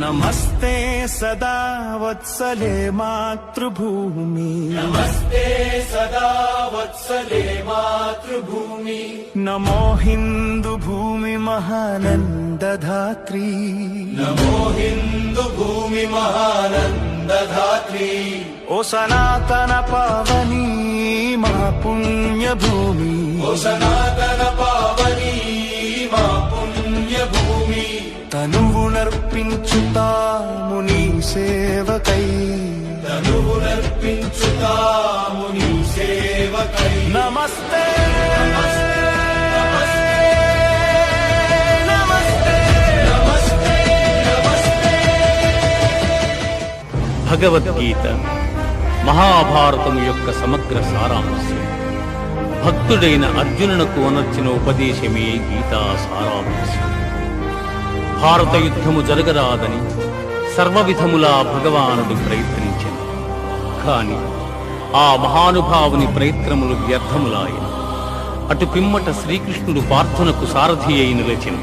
నమస్తే సదా వత్సలే మాతృభూమి, నమస్తే సదా వత్సలే మాతృభూమి. నమో హిందూ భూమి మహానందధాత్రీ, నమో హిందూ భూమి మహానందధాత్రీ. ఓ సనాతన పావని మా పుణ్యభూమి, ఓ సనాతన పావని మా పుణ్యభూమి. తనువునర్పించుతాము నీ సేవకై, తనువునర్పించుతాము నీ సేవకై. నమస్తే భగవద్గీత మహాభారతము యొక్క సమగ్ర సారాంశం. భక్తుడైన అర్జునునకు అనర్చిన ఉపదేశమే గీతా సారాంశం. భారత యుద్ధము జరగరాదని సర్వవిధములా భగవానుడు ప్రయత్నించెను. కాని ఆ మహానుభావుని ప్రయత్నములు వ్యర్థములాయను. అటు పిమ్మట శ్రీకృష్ణుడు పార్థునకు సారథి అయి నిలిచెను.